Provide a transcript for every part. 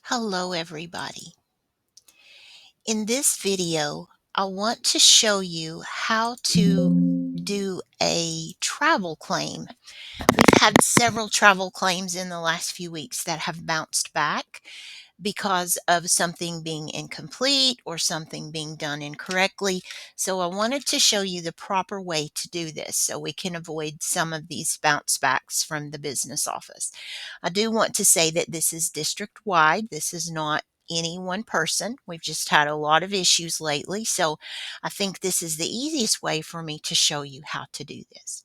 Hello everybody. In this video, I want to show you how to do a travel claim. We've had several travel claims in the last few weeks that have bounced back because of something being incomplete or something being done incorrectly. So I wanted to show you the proper way to do this so we can avoid some of these bounce backs from the business office. I do want to say that this is district wide. This is not any one person. We've just had a lot of issues lately. So I think this is the easiest way for me to show you how to do this.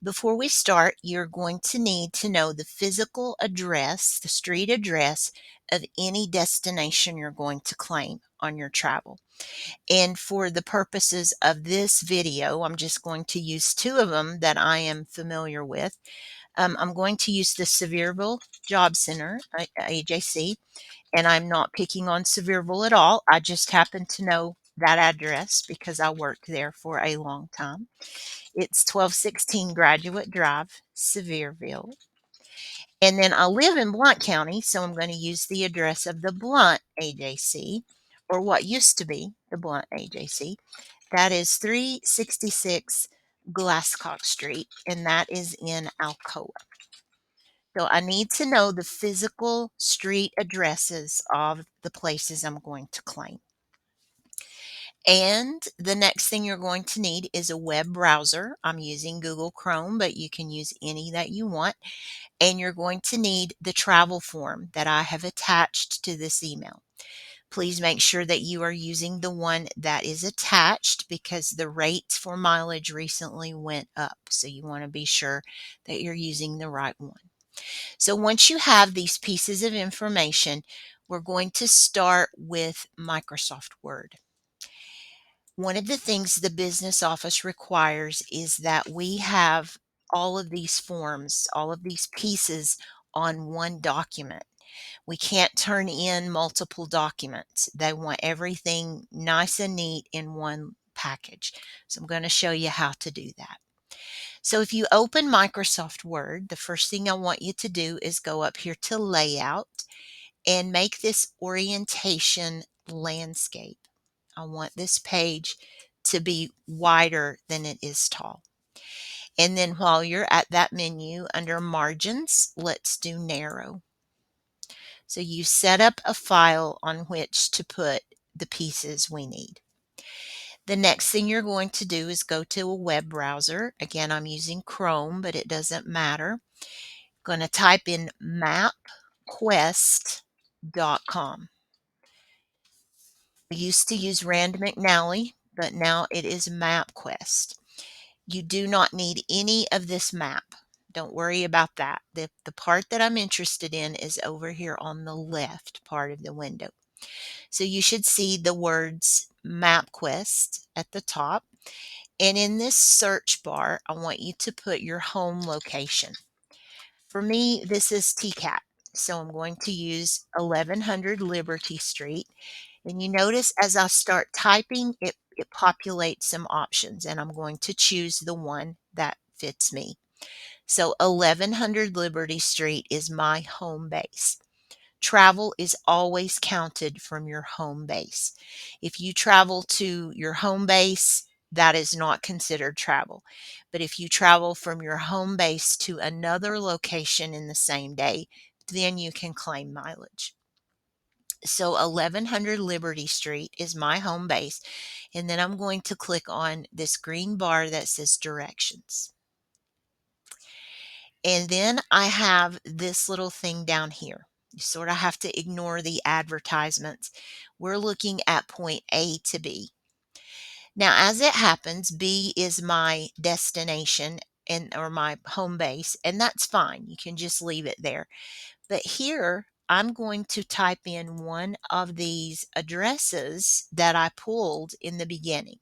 Before we start, you're going to need to know the physical address, the street address of any destination you're going to claim on your travel. And for the purposes of this video, I'm just going to use two of them that I am familiar with. I'm going to use the Sevierville Job Center, AJC, and I'm not picking on Sevierville at all. I just happen to know that address because I worked there for a long time. It's 1216 Graduate Drive, Sevierville. And then I live in Blount County, so I'm going to use the address of the Blount AJC, or what used to be the Blount AJC. That is 366 Glasscock Street, and that is in Alcoa. So I need to know the physical street addresses of the places I'm going to claim. And the next thing you're going to need is a web browser. I'm using Google Chrome, but you can use any that you want. And you're going to need the travel form that I have attached to this email. Please make sure that you are using the one that is attached because the rates for mileage recently went up. So you want to be sure that you're using the right one. So once you have these pieces of information, we're going to start with Microsoft Word. One of the things the business office requires is that we have all of these forms, all of these pieces on one document. We can't turn in multiple documents. They want everything nice and neat in one package. So I'm going to show you how to do that. So if you open Microsoft Word, the first thing I want you to do is go up here to Layout and make this orientation landscape. I want this page to be wider than it is tall. And then while you're at that menu under Margins, let's do Narrow. So you set up a file on which to put the pieces we need. The next thing you're going to do is go to a web browser. Again, I'm using Chrome, but it doesn't matter. Going to type in mapquest.com. I used to use Rand McNally, but now it is MapQuest. You do not need any of this map. Don't worry about that. The part that I'm interested in is over here on the left part of the window. So you should see the words MapQuest at the top. And in this search bar, I want you to put your home location. For me, this is TCAT. So I'm going to use 1100 Liberty Street. And you notice as I start typing, it populates some options, and I'm going to choose the one that fits me. So 1100 Liberty Street is my home base. Travel is always counted from your home base. If you travel to your home base, that is not considered travel. But if you travel from your home base to another location in the same day, then you can claim mileage. So 1100 Liberty Street is my home base. And then I'm going to click on this green bar that says directions. And then I have this little thing down here. You sort of have to ignore the advertisements. We're looking at point A to B. Now, as it happens, B is my destination or my home base, and that's fine. You can just leave it there. But here, I'm going to type in one of these addresses that I pulled in the beginning.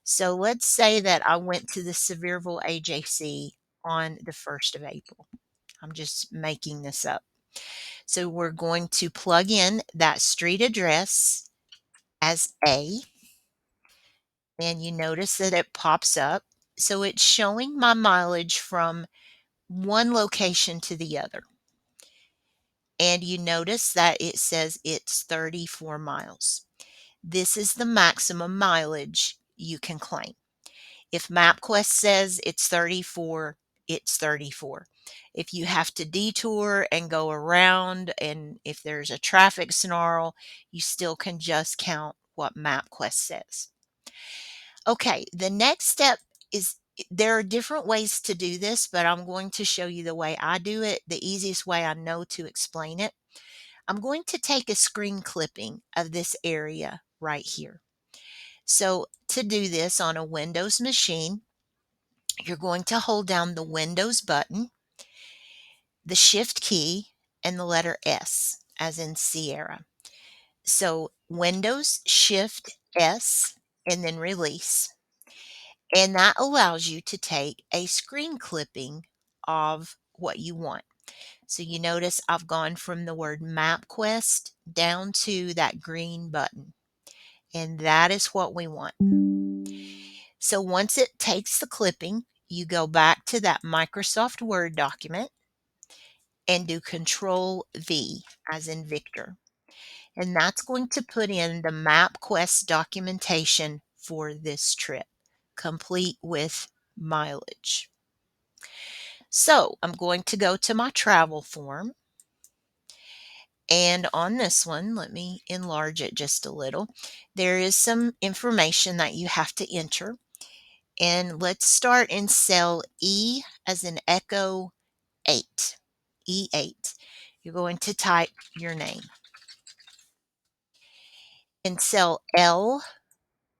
So let's say that I went to the Sevierville AJC on the 1st of April. I'm just making this up. So we're going to plug in that street address as A, and you notice that it pops up. So it's showing my mileage from one location to the other. and you notice that it says it's 34 miles. This is the maximum mileage you can claim. If MapQuest says it's 34, it's 34. If you have to detour and go around, and if there's a traffic snarl, you still can just count what MapQuest says. Okay, the next step is there are different ways to do this, but I'm going to show you the way I do it, the easiest way I know to explain it. I'm going to take a screen clipping of this area right here. So to do this on a Windows machine, you're going to hold down the Windows button, the Shift key, and the letter S, as in Sierra. So Windows Shift S and then release. And that allows you to take a screen clipping of what you want. So you notice I've gone from the word MapQuest down to that green button. And that is what we want. So once it takes the clipping, you go back to that Microsoft Word document and do Control V as in Victor. And that's going to put in the MapQuest documentation for this trip, complete with mileage. So I'm going to go to my travel form. And on this one, let me enlarge it just a little. There is some information that you have to enter. And let's start in cell E as in Echo 8, E8. You're going to type your name. In cell L,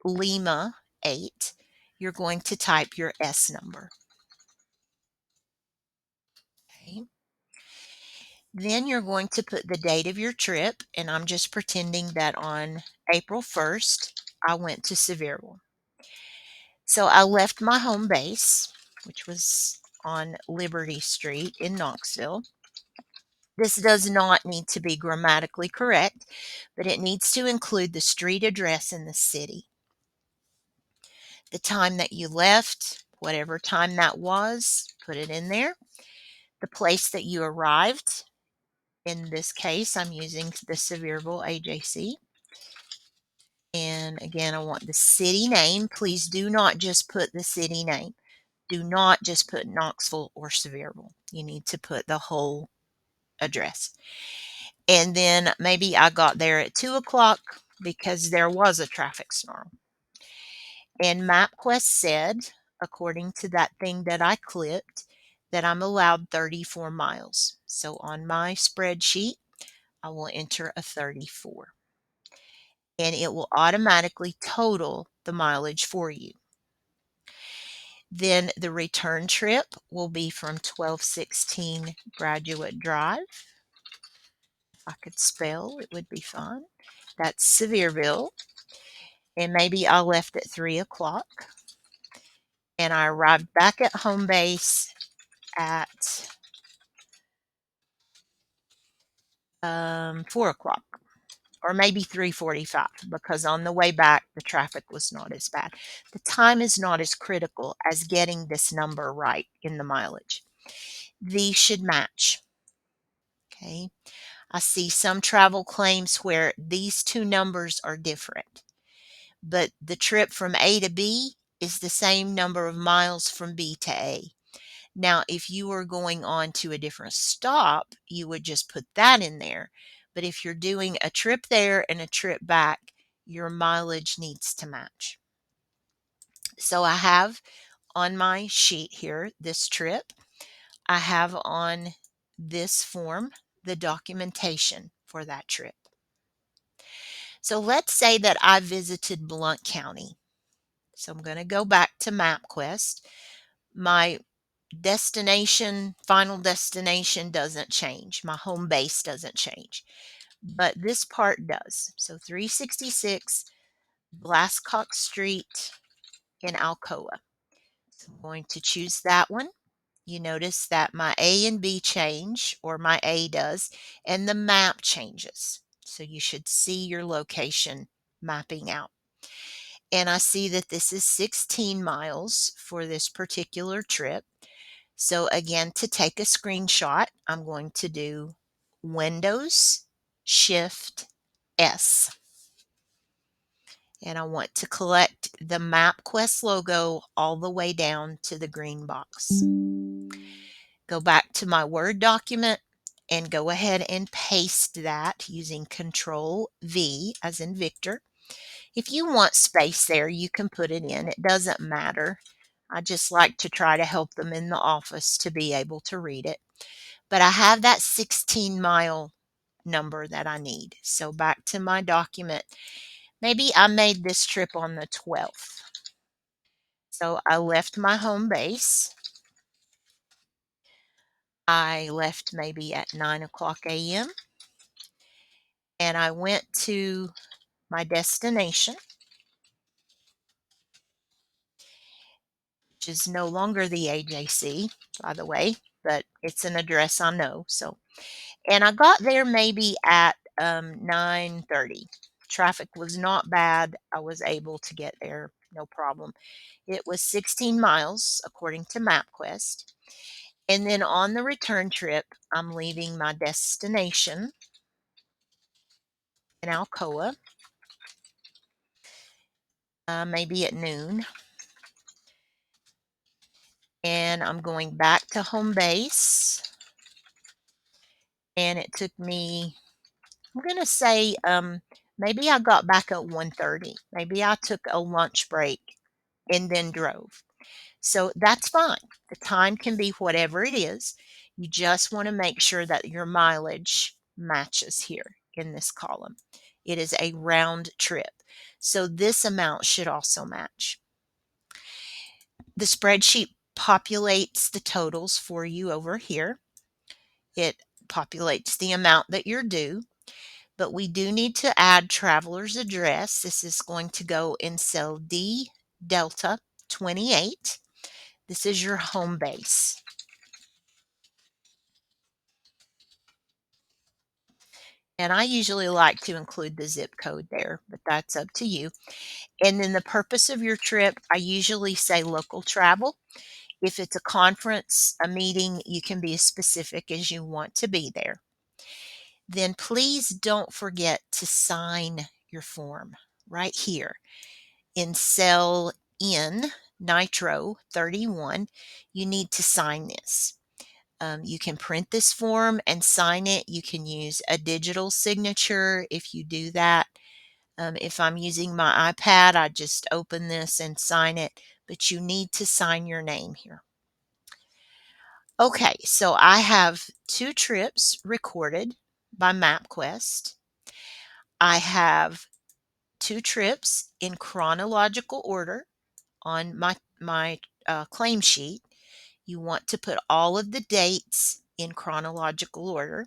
Lima 8, you're going to type your S number. Okay. Then you're going to put the date of your trip, and I'm just pretending that on April 1st, I went to Sevierville. So I left my home base, which was on Liberty Street in Knoxville. This does not need to be grammatically correct, but it needs to include the street address in the city, the time that you left, whatever time that was, put it in there, the place that you arrived. In this case, I'm using the Sevierville AJC. And again, I want the city name. Please do not just put the city name. Do not just put Knoxville or Sevierville. You need to put the whole address. And then maybe I got there at 2 o'clock because there was a traffic snarl. And MapQuest said, according to that thing that I clipped, that I'm allowed 34 miles. So on my spreadsheet, I will enter a 34. And it will automatically total the mileage for you. Then the return trip will be from 1216 Graduate Drive. If I could spell, it would be fun. That's Sevierville. And maybe I left at 3 o'clock. And I arrived back at home base at 4 o'clock. Or maybe 3:45, because on the way back, the traffic was not as bad. The time is not as critical as getting this number right in the mileage. These should match. Okay. I see some travel claims where these two numbers are different, but the trip from A to B is the same number of miles from B to A. Now, if you were going on to a different stop, you would just put that in there. But if you're doing a trip there and a trip back, your mileage needs to match. So I have on my sheet here this trip. I have on this form the documentation for that trip. So let's say that I visited Blount County. So I'm going to go back to MapQuest. My destination, final destination doesn't change. My home base doesn't change, but this part does. So 366 Glasscock Street in Alcoa. So I'm going to choose that one. You notice that my A and B change, or my A does, and the map changes. So you should see your location mapping out. And I see that this is 16 miles for this particular trip. So again, to take a screenshot, I'm going to do Windows Shift S. And I want to collect the MapQuest logo all the way down to the green box. Go back to my Word document and go ahead and paste that using Control V as in Victor. If you want space there, you can put it in. It doesn't matter. I just like to try to help them in the office to be able to read it. But I have that 16-mile number that I need. So back to my document. Maybe I made this trip on the 12th. So I left my home base. I left maybe at 9 o'clock a.m. and I went to my destination, which is no longer the AJC, by the way, but it's an address I know. And I got there maybe at 9:30. Traffic was not bad. I was able to get there, no problem. It was 16 miles according to MapQuest. And then on the return trip, I'm leaving my destination in Alcoa, maybe at noon. And I'm going back to home base. And it took me, I'm going to say, maybe I got back at 1:30. Maybe I took a lunch break and then drove. So that's fine. The time can be whatever it is. You just want to make sure that your mileage matches here in this column. It is a round trip. So this amount should also match. The spreadsheet populates the totals for you over here. It populates the amount that you're due, but we do need to add traveler's address. This is going to go in cell D Delta 28. This is your home base. And I usually like to include the zip code there, but that's up to you. And then the purpose of your trip, I usually say local travel. If it's a conference, a meeting, you can be as specific as you want to be there. Then please don't forget to sign your form right here in cell N, Nitro 31. You need to sign this. You can print this form and sign it. You can use a digital signature if you do that. If I'm using my iPad, I just open this and sign it, but you need to sign your name here. Okay, so I have 2 trips recorded by MapQuest. I have 2 trips in chronological order on my claim sheet. You want to put all of the dates in chronological order.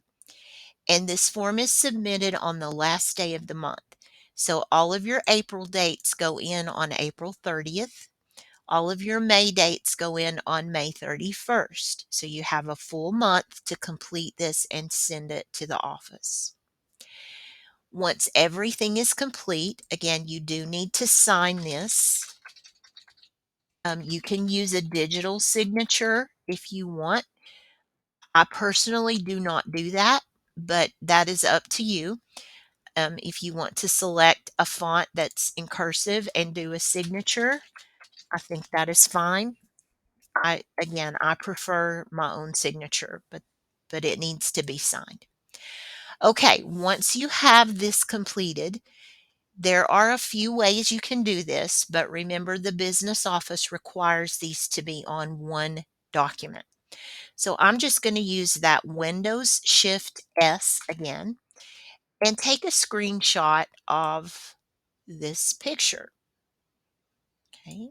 And this form is submitted on the last day of the month. So all of your April dates go in on April 30th. All of your May dates go in on May 31st. So you have a full month to complete this and send it to the office. Once everything is complete, again, you do need to sign this. You can use a digital signature if you want. I personally do not do that, but that is up to you. If you want to select a font that's in cursive and do a signature, I think that is fine. I prefer my own signature, but it needs to be signed. Okay, once you have this completed, there are a few ways you can do this, but remember the business office requires these to be on one document. So I'm just going to use that Windows Shift S again and take a screenshot of this picture. Okay.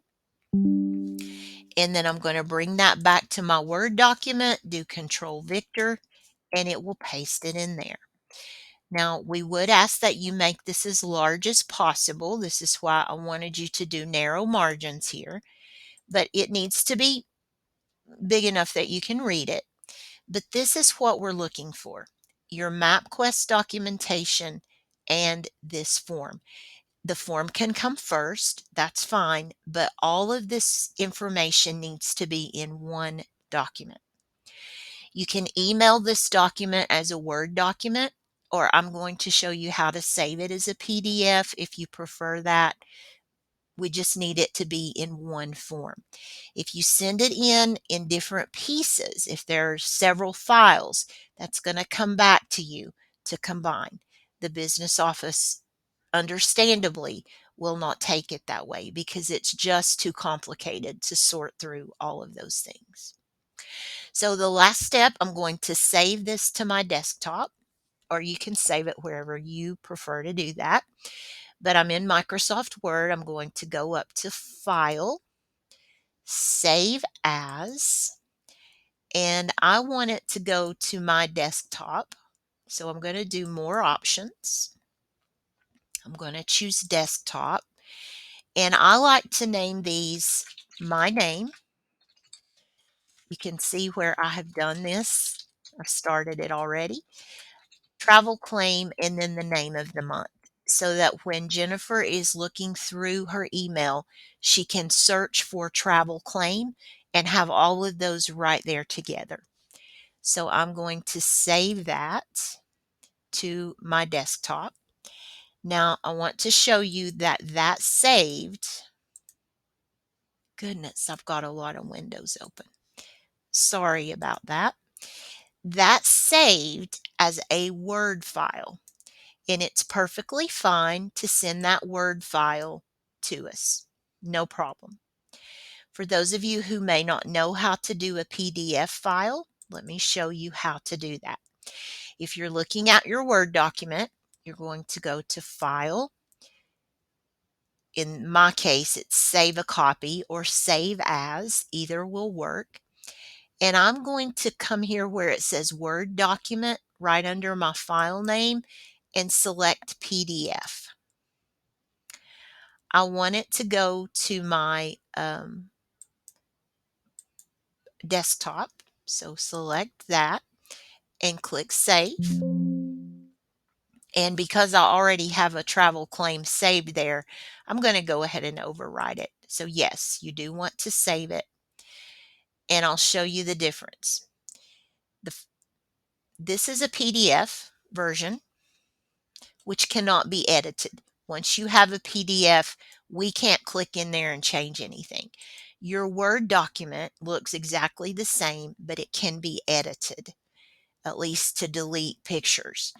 And then I'm going to bring that back to my Word document, do Control Victor, and it will paste it in there. Now, we would ask that you make this as large as possible. This is why I wanted you to do narrow margins here, but it needs to be big enough that you can read it. But this is what we're looking for, your MapQuest documentation and this form. The form can come first, that's fine, but all of this information needs to be in one document. You can email this document as a Word document, or I'm going to show you how to save it as a PDF if you prefer that. We just need it to be in one form. If you send it in different pieces, if there are several files, that's going to come back to you to combine. The business office, understandably, will not take it that way because it's just too complicated to sort through all of those things. So the last step, I'm going to save this to my desktop, or you can save it wherever you prefer to do that. But I'm in Microsoft Word. I'm going to go up to File, Save As, and I want it to go to my desktop. So I'm going to do More Options. I'm going to choose Desktop, and I like to name these my name. You can see where I have done this. I've started it already. Travel claim, and then the name of the month, so that when Jennifer is looking through her email, she can search for travel claim and have all of those right there together. So I'm going to save that to my desktop. Now I want to show you that that saved. Goodness, I've got a lot of windows open. Sorry about that. That's saved as a Word file, and it's perfectly fine to send that Word file to us. No problem. For those of you who may not know how to do a PDF file, let me show you how to do that. If you're looking at your Word document, you're going to go to File. In my case, it's Save a Copy or Save As. Either will work. And I'm going to come here where it says Word Document right under my file name and select PDF. I want it to go to my desktop. So select that and click Save. And because I already have a travel claim saved there, I'm going to go ahead and override it. So yes, you do want to save it. And I'll show you the difference. This is a PDF version, which cannot be edited. Once you have a PDF, we can't click in there and change anything. Your Word document looks exactly the same, but it can be edited, at least to delete pictures.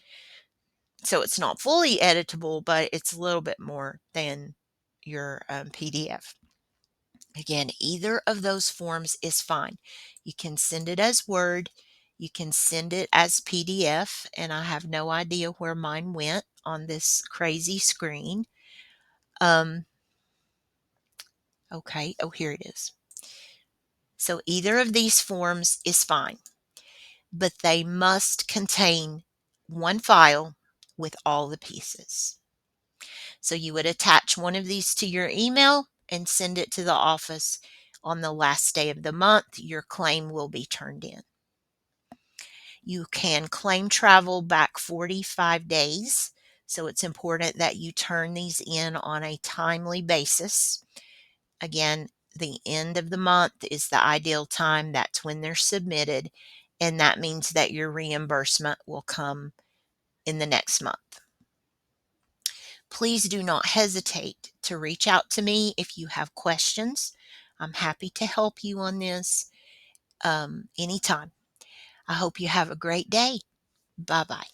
So it's not fully editable, but it's a little bit more than your PDF. Again, either of those forms is fine. You can send it as Word, you can send it as PDF, and I have no idea where mine went on this crazy screen. Okay, oh, here it is. So either of these forms is fine, but they must contain one file with all the pieces. So you would attach one of these to your email and send it to the office. On the last day of the month, your claim will be turned in. You can claim travel back 45 days, so it's important that you turn these in on a timely basis. Again, the end of the month is the ideal time. That's when they're submitted, and that means that your reimbursement will come in the next month. Please do not hesitate to reach out to me if you have questions. I'm happy to help you on this anytime. I hope you have a great day. Bye-bye.